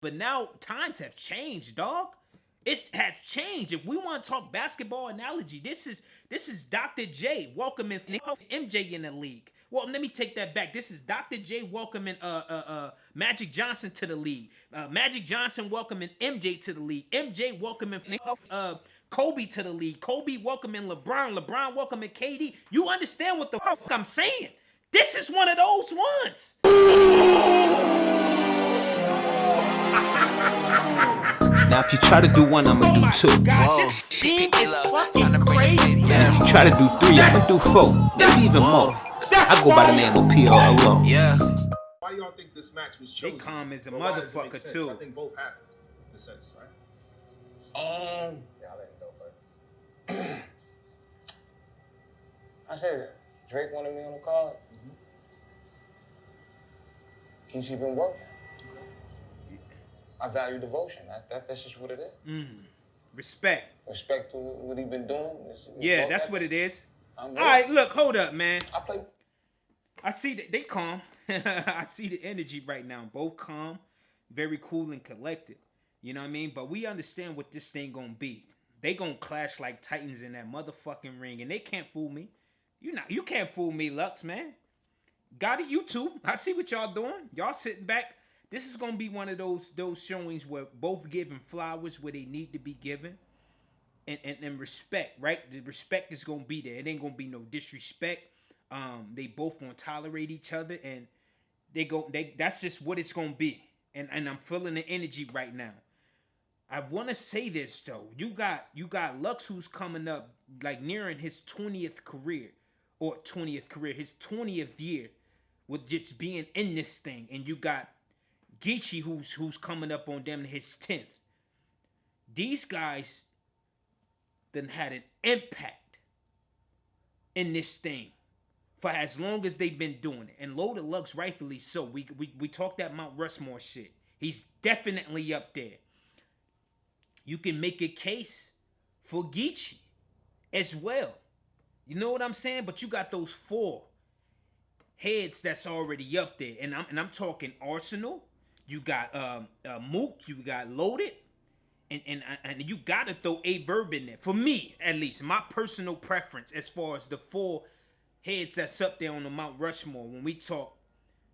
But now times have changed, dog. It has changed. If we want to talk basketball analogy, this is Dr. J welcoming MJ in the league. Well, let me take that back. This is Dr. J welcoming Magic Johnson to the league. Magic Johnson welcoming MJ to the league. MJ welcoming Kobe to the league. Kobe welcoming LeBron. LeBron welcoming KD. You understand what the fuck I'm saying? This is one of those ones. Now if you try to do one, I'ma do two. God, this team is fucking crazy. Yeah, if you try to do three, I'ma do four. Maybe even more. I go by the name of P.O. alone. Yeah. Why do y'all think this match was chosen? They calm as a Or why does it make motherfucker sense? too. I think both happened in a sense, right? Yeah, I'll let it go first. I said Drake wanted me on the card. Geechi been working. I value devotion. That's just what it is. Respect. Respect to what he been doing. Yeah, that's what it is. I'm All right, look, hold up, man. I play. I see that they calm. I see the energy right now. Both calm, very cool and collected. You know what I mean? But we understand what this thing gonna be. They gonna clash like titans in that motherfucking ring, and they can't fool me. You can't fool me, Lux, man. Got it, you too. I see what y'all doing. Y'all sitting back. This is gonna be one of those showings where both giving flowers where they need to be given, and respect, right? The respect is gonna be there. It ain't gonna be no disrespect. They both gonna tolerate each other, and that's just what it's gonna be. And I'm feeling the energy right now. I want to say this though. You got Lux, who's coming up like nearing his 20th career, his 20th year with just being in this thing, and you got Geechi who's coming up on them his 10th. These guys then had an impact in this thing for as long as they've been doing it. And Loaded Lux, rightfully so. We talked that Mount Rushmore shit. He's definitely up there. You can make a case for Geechi as well. You know what I'm saying? But you got those 4 heads that's already up there. And I'm talking Arsenal. You got Mook, you got Loaded, and you gotta throw A Verb in there. For me, at least, my personal preference as far as the 4 heads that's up there on the Mount Rushmore. When we talk,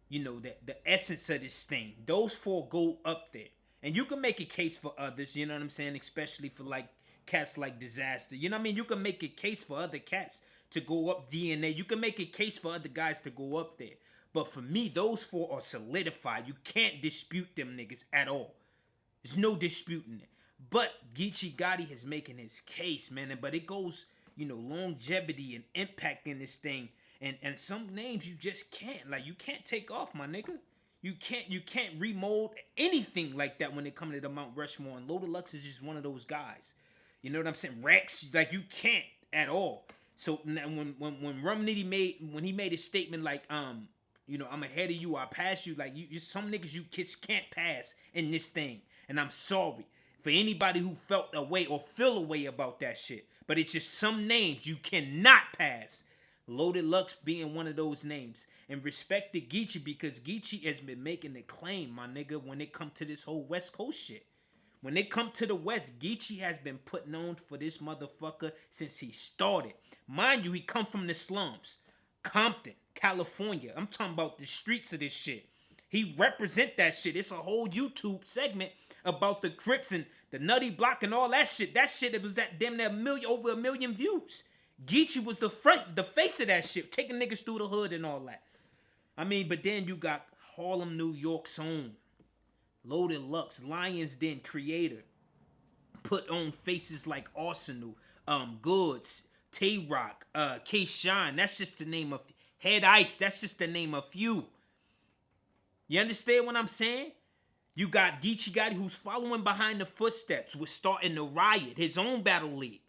you know, the essence of this thing, those 4 go up there. And you can make a case for others, you know what I'm saying? Especially for like cats like Disaster. You know what I mean? You can make a case for other cats to go up DNA. You can make a case for other guys to go up there. But for me, those 4 are solidified. You can't dispute them niggas at all. There's no disputing it. But Geechi Gotti is making his case, man. But it goes, you know, longevity and impact in this thing. And some names you just can't. Like, you can't take off, my nigga. You can't remold anything like that when it comes to the Mount Rushmore. And Loaded Lux is just one of those guys. You know what I'm saying? Rex, like, you can't at all. So when Rum Nitty made his statement like, you know, I'm ahead of you, I pass you. Like, you some niggas you kids can't pass in this thing. And I'm sorry for anybody who felt a way or feel a way about that shit. But it's just some names you cannot pass. Loaded Lux being one of those names. And respect to Geechi, because Geechi has been making the claim, my nigga, when it come to this whole West Coast shit. When it come to the West, Geechi has been putting on for this motherfucker since he started. Mind you, he come from the slums. Compton, California. I'm talking about the streets of this shit. He represent that shit. It's a whole YouTube segment about the Crips and the Nutty Block and all that shit. That shit, it was at damn near over 1 million views. Geechi was the face of that shit, taking niggas through the hood and all that. I mean, but then you got Harlem, New York's own Loaded Lux, Lions Den creator, put on faces like Arsenal, Goods, Tay-Rock, K-Shine. That's just the name of Head Ice. That's just the name of few. You understand what I'm saying? You got Geechi Gotti, who's following behind the footsteps, was starting to riot his own battle league.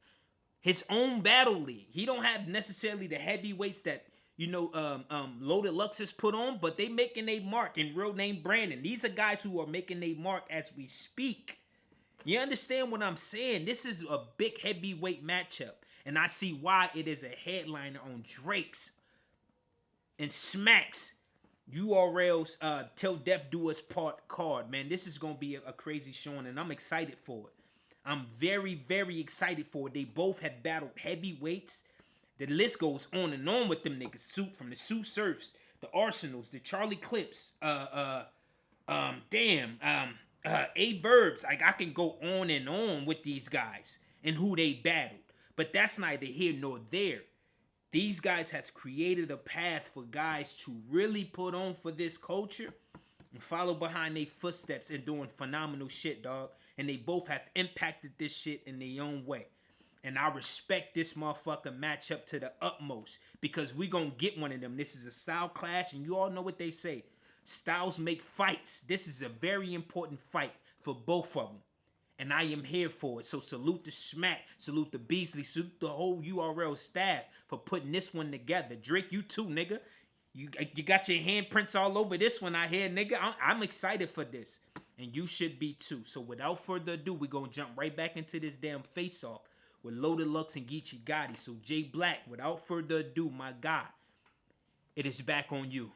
His own battle league. He don't have necessarily the heavyweights that, you know, Loaded Lux has put on, but they making a mark in real name Brandon. These are guys who are making a mark as we speak. You understand what I'm saying? This is a big heavyweight matchup. And I see why it is a headliner on Drake's and Smack's URL's Till Death Do Us Part card, man. This is gonna be a crazy showing, and I'm excited for it. I'm very, very excited for it. They both have battled heavyweights. The list goes on and on with them niggas. From the Sue Surfs, the Arsenals, the Charlie Clips, A Verbs. Like, I can go on and on with these guys and who they battled. But that's neither here nor there. These guys have created a path for guys to really put on for this culture and follow behind their footsteps and doing phenomenal shit, dog. And they both have impacted this shit in their own way. And I respect this motherfucking matchup to the utmost, because we gonna get one of them. This is a style clash, and you all know what they say. Styles make fights. This is a very important fight for both of them. And I am here for it. So salute the Smack, salute the Beasley, salute the whole URL staff for putting this one together. Drake, you too, nigga. You got your handprints all over this one out here, nigga. I'm excited for this. And you should be too. So without further ado, we're going to jump right back into this damn face-off with Loaded Lux and Geechi Gotti. So Jay Black, without further ado, my guy, it is back on you.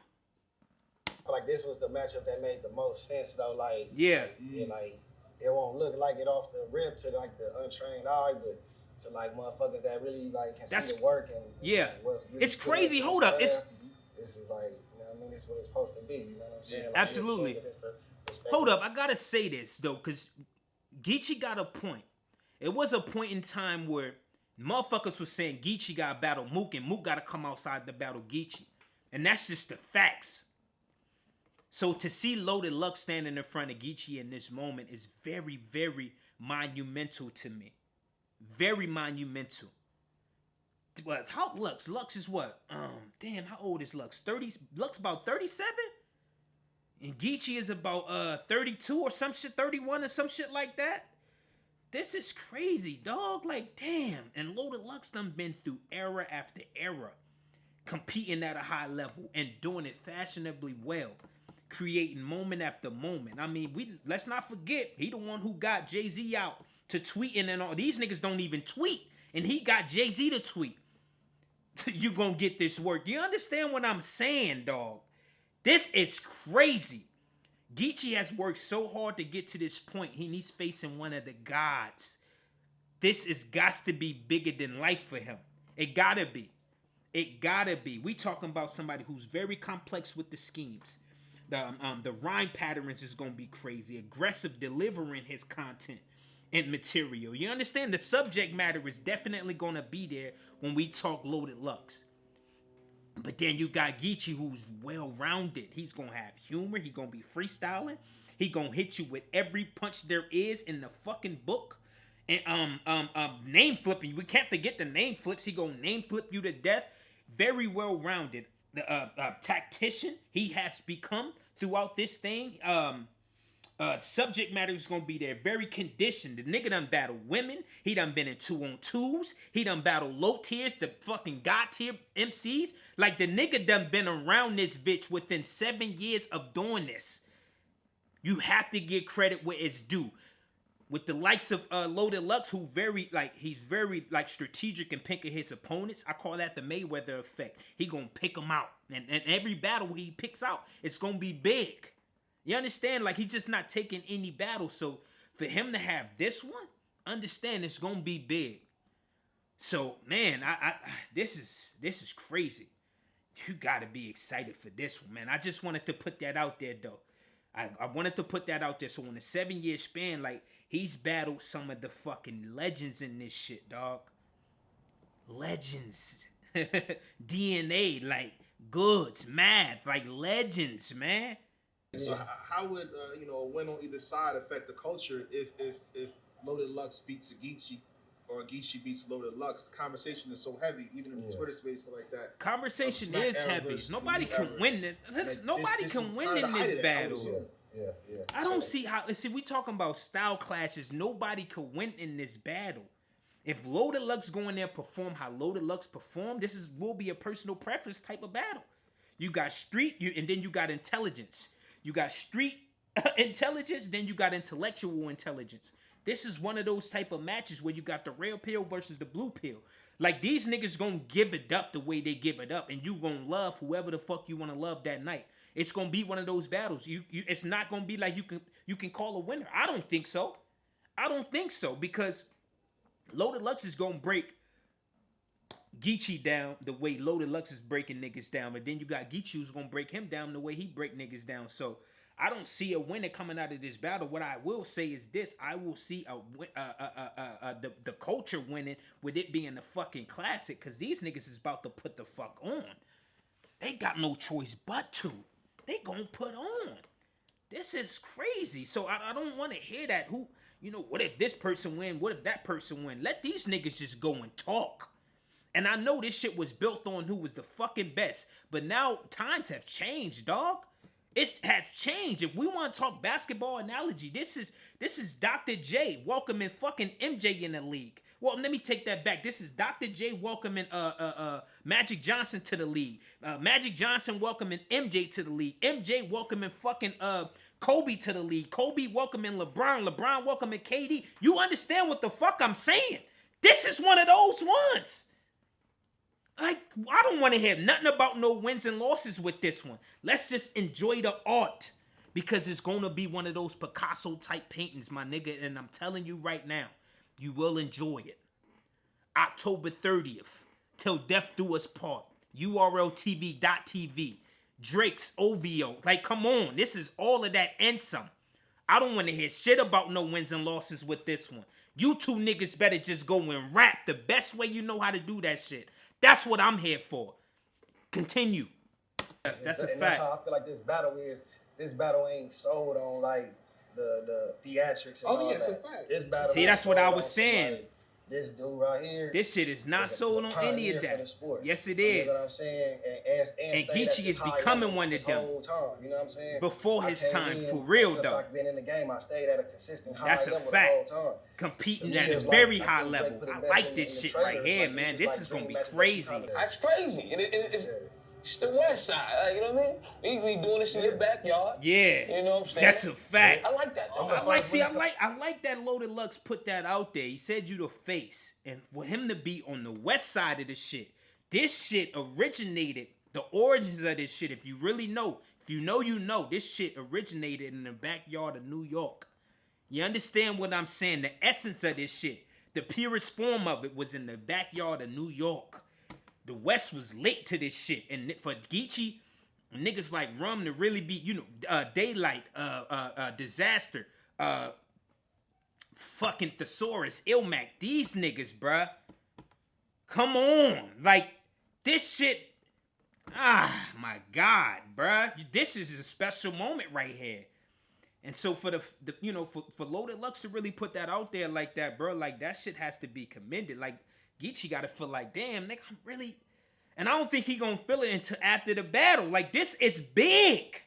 Like, this was the matchup that made the most sense, though. Like, yeah, like it won't look like it off the rip to like the untrained eye, but to like motherfuckers that really like can see the work and yeah, what's really it's crazy. Hold up, this is like, you know what I mean, this is what it's supposed to be. You know what I'm saying? Like, absolutely. Hold up, I gotta say this though, cause Geechi got a point. It was a point in time where motherfuckers was saying Geechi gotta battle Mook and Mook gotta come outside to battle Geechi, and that's just the facts. So to see Loaded Lux standing in front of Geechi in this moment is very, very monumental to me. Very monumental. But how Lux is what? Damn, how old is Lux? 30. Lux about 37? And Geechi is about 32 or some shit, 31 or some shit like that. This is crazy, dog. Like, damn. And Loaded Lux done been through era after era, competing at a high level and doing it fashionably well. Creating moment after moment. I mean, let's not forget, he the one who got Jay-Z out to tweeting and all. These niggas don't even tweet, and he got Jay-Z to tweet. You gonna get this work. You understand what I'm saying, dog? This is crazy. Geechi has worked so hard to get to this point. He's facing one of the gods. This is got to be bigger than life for him. It gotta be. It gotta be. We talking about somebody who's very complex with the schemes. The rhyme patterns is gonna be crazy. Aggressive delivering his content and material. You understand? The subject matter is definitely gonna be there when we talk Loaded Lux. But then you got Geechi, who's well-rounded. He's gonna have humor. He's gonna be freestyling. He gonna hit you with every punch there is in the fucking book. And name flipping. We can't forget the name flips. He gonna name flip you to death. Very well-rounded. The tactician he has become throughout this thing. Subject matter is gonna be there. Very conditioned. The nigga done battled women. He done been in 2-on-2s. He done battled low tiers, the fucking god tier MCs. Like, the nigga done been around this bitch within 7 years of doing this. You have to give credit where it's due. With the likes of Loaded Lux, who he's very strategic in picking his opponents. I call that the Mayweather effect. He gonna pick them out, and every battle he picks out, it's gonna be big. You understand? Like, he's just not taking any battle. So for him to have this one, understand it's gonna be big. So man, this is crazy. You gotta be excited for this one, man. I just wanted to put that out there though. I wanted to put that out there. So in a 7-year span, like, he's battled some of the fucking legends in this shit, dog. Legends. DNA, like, Goods, Math, like, legends, man. So how would a win on either side affect the culture if Loaded Lux beats Geechi or Geechi beats Loaded Lux? The conversation is so heavy, even in the Twitter space and like that. Conversation is heavy. Nobody can win it. Nobody can win in this battle. Yeah. I don't see how. See, we talking about style clashes. Nobody can win in this battle. If Loaded Lux go in there and perform how Loaded Lux perform, this will be a personal preference type of battle. You got street, and then you got intelligence. You got street intelligence, then you got intellectual intelligence. This is one of those type of matches where you got the red pill versus the blue pill. Like, these niggas gonna give it up the way they give it up, and you gonna love whoever the fuck you wanna love that night. It's gonna be one of those battles. It's not gonna be like you can call a winner. I don't think so. I don't think so because Loaded Lux is gonna break Geechi down the way Loaded Lux is breaking niggas down, and then you got Geechi who's gonna break him down the way he break niggas down. So I don't see a winner coming out of this battle. What I will say is this: I will see the culture winning with it being the fucking classic, because these niggas is about to put the fuck on. They got no choice but to. They gonna put on. This is crazy. So I don't want to hear that. Who, what if this person win? What if that person win? Let these niggas just go and talk. And I know this shit was built on who was the fucking best. But now times have changed, dog. It has changed. If we want to talk basketball analogy, this is Dr. J welcoming fucking MJ in the league. Well, let me take that back. This is Dr. J welcoming Magic Johnson to the league. Magic Johnson welcoming MJ to the league. MJ welcoming fucking Kobe to the league. Kobe welcoming LeBron. LeBron welcoming KD. You understand what the fuck I'm saying? This is one of those ones. I don't want to hear nothing about no wins and losses with this one. Let's just enjoy the art, because it's going to be one of those Picasso-type paintings, my nigga, and I'm telling you right now, you will enjoy it. October 30th, till death do us part. Urltv.tv. Drake's OVO. Like, come on. This is all of that and some. I don't want to hear shit about no wins and losses with this one. You two niggas better just go and rap the best way you know how to do that shit. That's what I'm here for. Continue. That's a fact. That's how I feel like this battle is. This battle ain't sold on like the theatrics and all yeah, that. it's a fact. This battle. See, that's what I was on, saying. Like, this dude right here. This shit is not sold on any of that. Yes, it is. You know what I'm saying? And Geechi is becoming one of them. Whole time, you know what I'm saying? Before his time, for real though. Since I've been in the game, I stayed at a consistent high That's a level fact. the whole time. Competing at a very high level. I like this shit right here, man. This is gonna be crazy. That's crazy. It's the West Side, you know what I mean? We doing this in your backyard. Yeah, you know what I'm saying? That's a fact. I like that. I like that Loaded Lux put that out there. He said you the face, and for him to be on the west side of the shit, this shit originated. The origins of this shit, if you really know, you know, this shit originated in the backyard of New York. You understand what I'm saying? The essence of this shit, the purest form of it, was in the backyard of New York. The West was late to this shit, and for Geechi, niggas like Rum to really be, Daylight, Disaster, fucking Thesaurus, Ilmac, these niggas, bruh. Come on, like this shit. My God, bruh. This is a special moment right here. And so for for Loaded Lux to really put that out there like that, bro, like that shit has to be commended. Like Geechi gotta feel like, damn, nigga, I'm really, and I don't think he gonna feel it until after the battle. Like this is big,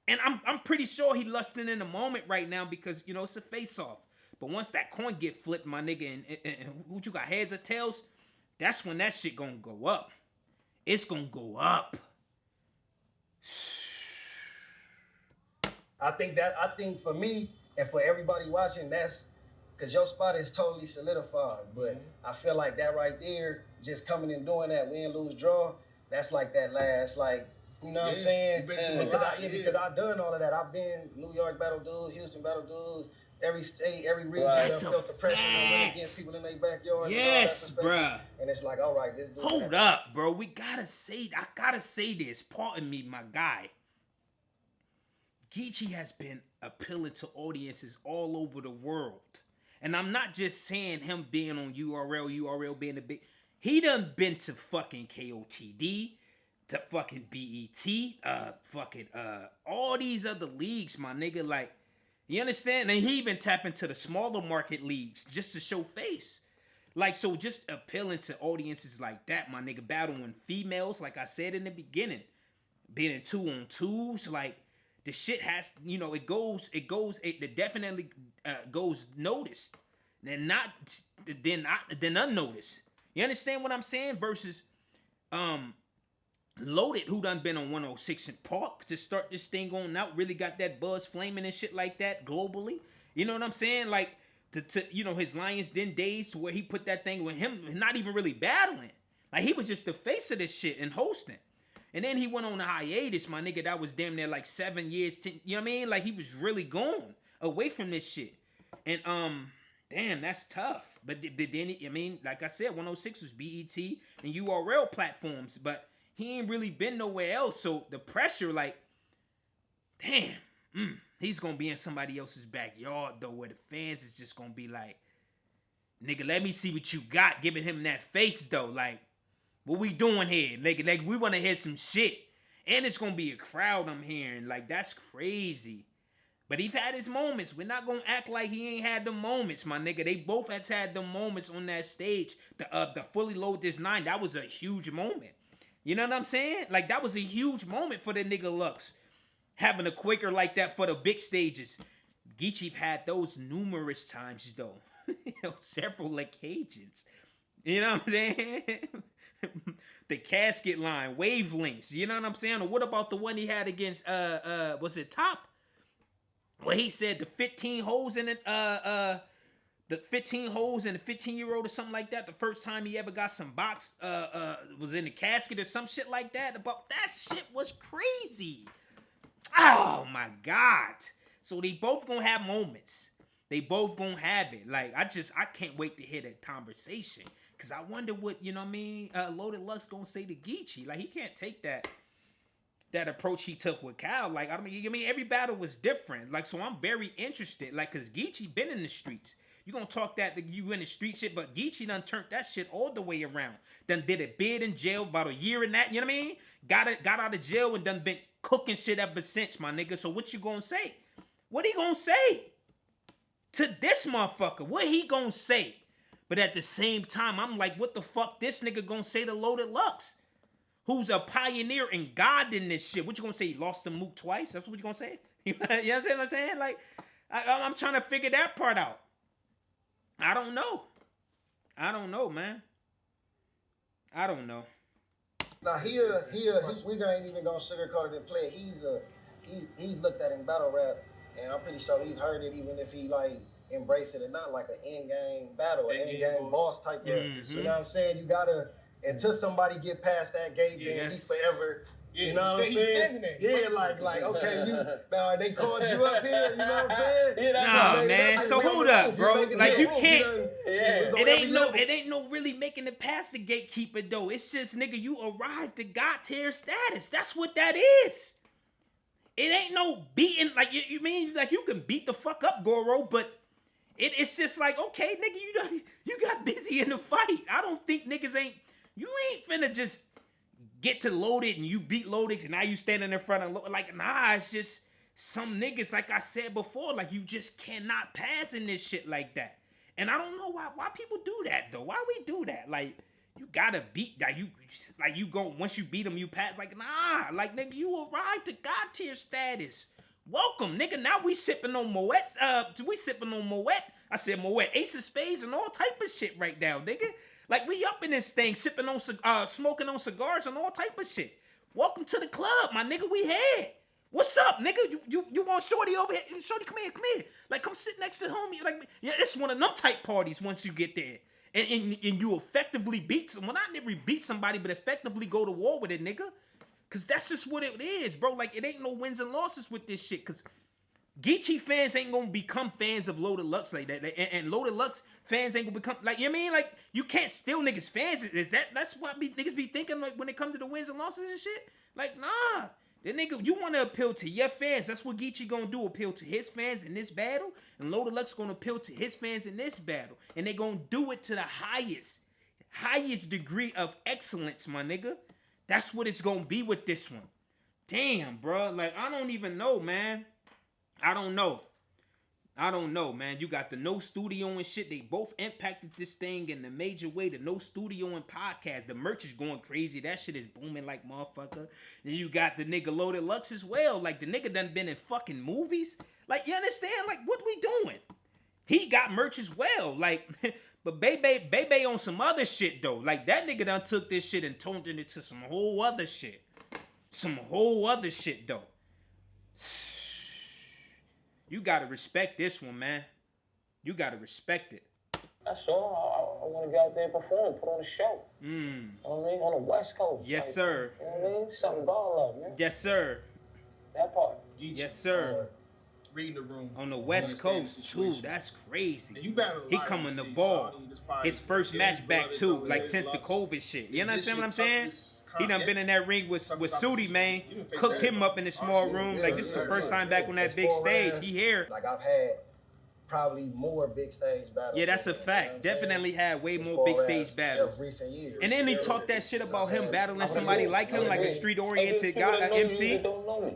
and I'm pretty sure he lusting in the moment right now because it's a face-off. But once that coin get flipped, my nigga, and who you got, heads or tails, that's when that shit gonna go up. It's gonna go up. I think for me and for everybody watching, that's because your spot is totally solidified. But I feel like that right there, just coming and doing that win, lose, draw, that's like that last, like, you know what I'm saying? Because I've done all of that. I've been New York battle dudes, Houston battle dudes, every state, every region. I felt the pressure against people in their backyard. Yes, bruh. And it's like, all right, this dude. Hold up, bro. I gotta say this. Pardon me, my guy. Geechi has been appealing to audiences all over the world. And I'm not just saying him being on URL being a big. He done been to fucking KOTD, to fucking BET, all these other leagues, my nigga. Like, you understand? And he even tap into the smaller market leagues just to show face. Like, so just appealing to audiences like that, my nigga. Battling females, like I said in the beginning. Being in 2-on-2s, like, the shit has, it definitely goes noticed. Then unnoticed. You understand what I'm saying? Versus Loaded, who done been on 106 in Park to start this thing on out, really got that buzz flaming and shit like that globally. You know what I'm saying? Like, his Lions Den days where he put that thing with him, not even really battling. Like, he was just the face of this shit and hosting. And then he went on a hiatus, my nigga. That was damn near like 7 years. 10, you know what I mean? Like he was really gone away from this shit. And damn, that's tough. But then I mean, like I said, 106 was BET and URL platforms, but he ain't really been nowhere else. So the pressure, like, damn, he's gonna be in somebody else's backyard though, where the fans is just gonna be like, nigga, let me see what you got, giving him that face though, like. What we doing here? Like we want to hear some shit. And it's going to be a crowd I'm hearing. Like, that's crazy. But he's had his moments. We're not going to act like he ain't had the moments, my nigga. They both has had the moments on that stage. The Fully Load This 9, that was a huge moment. You know what I'm saying? Like, that was a huge moment for the nigga Lux. Having a Quaker like that for the big stages. Geechi had those numerous times, though. Several occasions. You know what I'm saying? The casket line, wavelengths, you know what I'm saying? Or what about the one he had against was it Top? Where he said the 15 holes in it, the 15 holes in the 15-year-old or something like that. The first time he ever got some box was in the casket or some shit like that. About that shit was crazy. Oh my God. So they both gonna have moments. They both gonna have it. Like, I can't wait to hear that conversation. Cause I wonder what, you know what I mean, Loaded Lux gonna say to Geechi. Like, he can't take that approach he took with Cal. Like, I mean, every battle was different. Like, so I'm very interested. Like, cause Geechi been in the streets. You gonna talk that you in the street shit, but Geechi done turned that shit all the way around. Done did a bid in jail about a year and that, you know what I mean? Got out of jail and done been cooking shit ever since, my nigga. So what you gonna say? What he gonna say to this motherfucker? What he gonna say? But at the same time, I'm like, what the fuck this nigga gonna say to Loaded Lux? Who's a pioneer and God in this shit? What you gonna say? He lost the Mook twice? That's what you gonna say? You know what I'm saying? Like, I'm trying to figure that part out. I don't know. I don't know, man. I don't know. Now we ain't even gonna sugarcoat it and play it. He's looked at in battle rap, and I'm pretty sure he's heard it, even if he like embrace it or not, like an in-game battle, an in-game boss type of, you know what I'm saying? You gotta, until somebody get past that gate, then he's forever, you know what I'm saying? Yeah, like, okay, now they called you up here, you know what I'm saying? Nah, man, so hold up, bro. Like, you can't, it ain't no really making it past the gatekeeper, though. It's just, nigga, you arrived to God tier status. That's what that is. It ain't no beating, like, you mean, like, you can beat the fuck up Goro, but it's just like, okay, nigga, you got busy in the fight. I don't think niggas you ain't finna just get to Loaded and you beat Loaded and now you standing in front of Loaded. Like, nah, it's just some niggas, like I said before, like, you just cannot pass in this shit like that. And I don't know why people do that, though. Why we do that? Like, you gotta beat that. You go, once you beat them, you pass. Like, nah, like, nigga, you arrived to God tier status. Welcome, nigga. Now we sipping on Moet. We sipping on Moet. I said Moet, Ace of Spades, and all type of shit right now, nigga. Like, we up in this thing, sipping on, smoking on cigars and all type of shit. Welcome to the club, my nigga. We here. What's up, nigga? You want Shorty over here? Shorty, come here. Like, come sit next to homie. Like, yeah, it's one of them type parties once you get there. And you effectively beat someone. I never beat somebody, but effectively go to war with it, nigga. Cause that's just what it is, bro. Like, it ain't no wins and losses with this shit. Cause Geechi fans ain't gonna become fans of Loaded Lux like that. And Loaded Lux fans ain't gonna become, like, you know what I mean? Like, you can't steal niggas' fans. That's what niggas be thinking, like, when it comes to the wins and losses and shit? Like, nah. The nigga, you want to appeal to your fans. That's what Geechi gonna do. Appeal to his fans in this battle. And Loaded Lux gonna appeal to his fans in this battle. And they gonna do it to the highest degree of excellence, my nigga. That's what it's gonna be with this one. Damn, bro. Like, I don't even know, man. I don't know, man. You got the No Studio and shit. They both impacted this thing in a major way. The No Studio and podcast. The merch is going crazy. That shit is booming like motherfucker. Then you got the nigga Loaded Lux as well. Like, the nigga done been in fucking movies. Like, you understand? Like, what we doing? He got merch as well. Like, but Baybay on some other shit, though. Like, that nigga done took this shit and toned it into some whole other shit. Though. You gotta respect this one, man. You gotta respect it. That's all. want to get out there and perform, put on a show. Mm. You know what I mean? On the West Coast. Yes, like, sir. You know what I mean? Something ball up, man. Yes, sir. That part. Geechi, Yes, sir. reading the room. On the West Coast too. That's crazy. And you battled a He lot coming the MCs, ball. so I mean, this probably- His first yeah, match his back brothers too, over like there, since the Lux. COVID shit. You Is this understand what your I'm saying? toughest He done been in that ring with Sudi, man. Cooked him up in a small room. Like this is the first time back on that big stage. He here. Like I've had probably more big stage battles. Yeah, that's a fact. Definitely had way more big stage battles. Recent years. And then he talked that shit about him battling somebody like him, like a street-oriented guy, MC.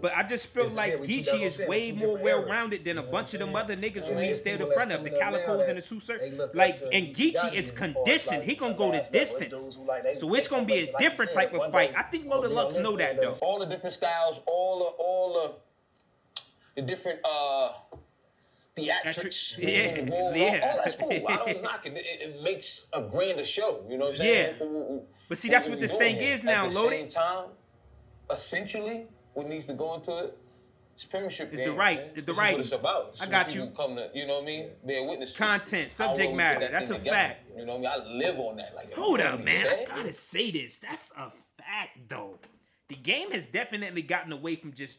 But I just feel like Geechi is way more well-rounded than a bunch of them other niggas who he stayed in front of, the CALICOEs and the Susur. Like, and Geechi is conditioned. He gonna go the distance. So it's gonna be a different type of fight. I think Loaded Lux know that though. All the different styles, all the different theatrics. Yeah. All that's cool. I don't knock it. It makes a grander show. You know what I'm saying? Yeah. But see, that's what this thing is now, Loaded. At the same time, essentially, what needs to go into it is premiership. It's the right. This The is right. what it's about. I got you. Come to, you know what I mean? Bear witness. Content, subject How well we matter. put that That's thing a together. fact. You know what I mean? I live on that. Like, Hold you know up, what man. I'm I saying? gotta say this. That's a fact, though. The game has definitely gotten away from just,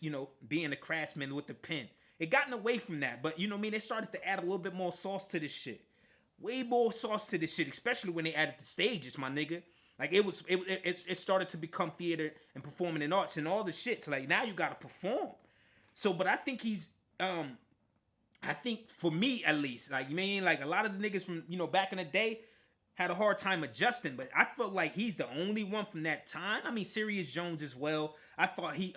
being a craftsman with the pen. It gotten away from that. But, you know what I mean? They started to add a little bit more sauce to this shit. Way more sauce to this shit, especially when they added the stages, my nigga. Like, it started to become theater and performing in arts and all the shit. So, like, now you gotta perform. So, but I think he's, I think for me at least, like, you mean, like, a lot of the niggas from, back in the day had a hard time adjusting, but I felt like he's the only one from that time. I mean, Sirius Jones as well. I thought he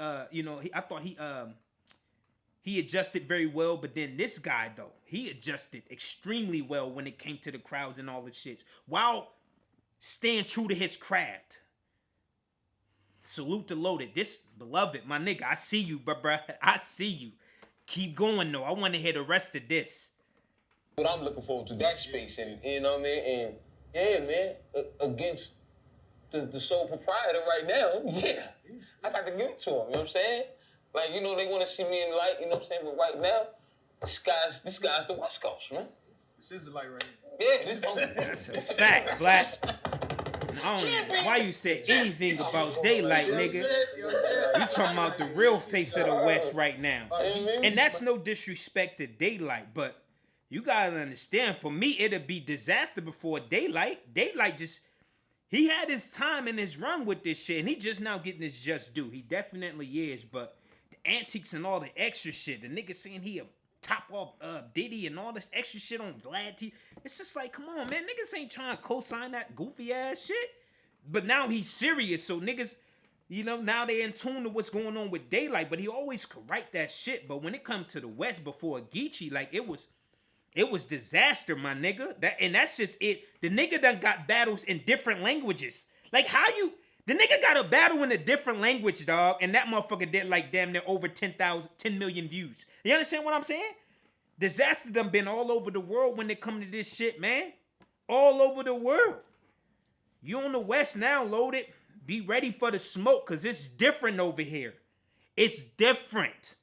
adjusted very well, but then this guy, though, he adjusted extremely well when it came to the crowds and all the shits, while staying true to his craft. Salute to Loaded. This, beloved, my nigga, I see you, bruh. I see you. Keep going, though. I want to hear the rest of this. But I'm looking forward to that space, and you know what I mean? And yeah, man, against the sole proprietor right now, yeah, I got to give it to him, you know what I'm saying? Like, they want to see me in light, you know what I'm saying? But right now, this guy's the West Coast, man. This is the light right here. Yeah, That's a fact, Black. I don't know why you said anything about daylight, nigga. You talking about the real face of the West right now. And that's no disrespect to daylight, but you gotta understand, for me, it'd be disaster before daylight. Daylight just, he had his time and his run with this shit, and he just now getting his just due. He definitely is, but the antics and all the extra shit, the nigga saying he a top off Diddy and all this extra shit on Vlad T. It's just like, come on, man. Niggas ain't trying to co-sign that goofy ass shit. But now he's serious, so niggas, now they in tune to what's going on with daylight. But he always could write that shit. But when it come to the West before Geechi, like it was disaster, my nigga. That's just it. The nigga done got battles in different languages. Like the nigga got a battle in a different language, dog, and that motherfucker did like damn near over 10 million views. You understand what I'm saying? Disaster done been all over the world when it come to this shit, man. All over the world. You on the West now, Loaded. Be ready for the smoke, because it's different over here. It's different.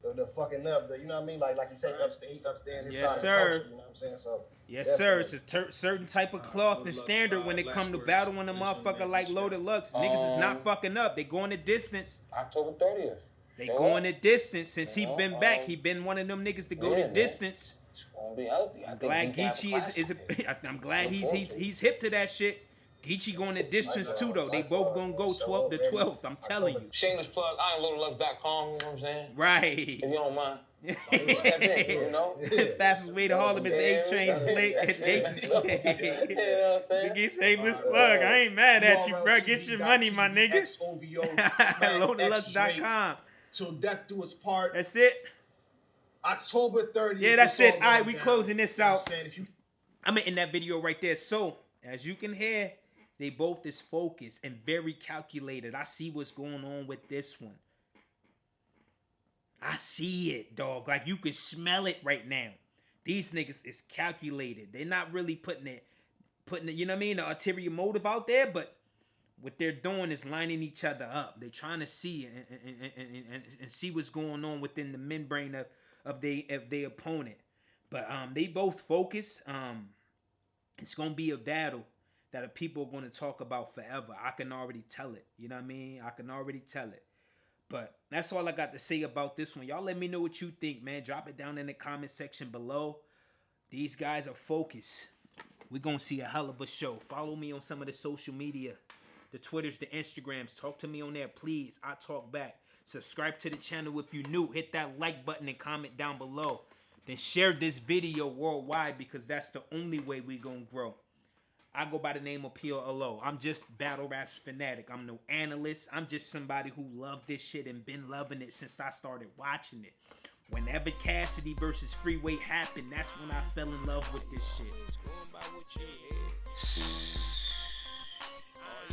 The fucking up, you know what I mean? Like you said, upstanding. Yes, sir. You know what I'm saying? So, yes, sir. It's a certain type of cloth and standard when it come to battling a motherfucker like Loaded Lux. Niggas is not fucking up. They going the distance. October 30th. They going the distance. Since he been back, he been one of them niggas to go the distance. It's gonna be healthy. I'm glad Geechi I'm glad he's hip to that shit. Geechi going the distance too, though. They both gonna go 12 to 12. I'm telling you. Shameless plug. I am loadedlux.com. You know what I'm saying? Right. If you don't mind. You know? Fastest way to Harlem is A-Train Slick. Get shameless plug. I ain't mad at you, bro. Get your money, my nigga. Loadedlux.com. Till death do us part. That's it. October 30th. Yeah, that's it. All right, we closing this out. You I'm in that video right there. So, as you can hear, they both is focused and very calculated. I see what's going on with this one. I see it, dog. Like, you can smell it right now. These niggas is calculated. They're not really putting it, you know what I mean, the ulterior motive out there, but what they're doing is lining each other up. They're trying to see and see what's going on within the membrane of their opponent. But they both focus. It's gonna be a battle that the people are gonna talk about forever. I can already tell it. You know what I mean? I can already tell it. But that's all I got to say about this one. Y'all let me know what you think, man. Drop it down in the comment section below. These guys are focused. We're going to see a hell of a show. Follow me on some of the social media. The Twitters, the Instagrams. Talk to me on there, please. I talk back. Subscribe to the channel if you're new. Hit that like button and comment down below. Then share this video worldwide because that's the only way we're going to grow. I go by the name of PLO. I'm just Battlerapsfanatic. I'm no analyst. I'm just somebody who loved this shit and been loving it since I started watching it. Whenever Cassidy versus Freeway happened, that's when I fell in love with this shit.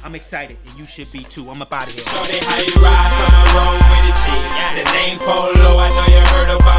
I'm excited, and you should be too. I'm up out of here. Shorty, how you ride from the road with a chick? The name Polo, I know you heard about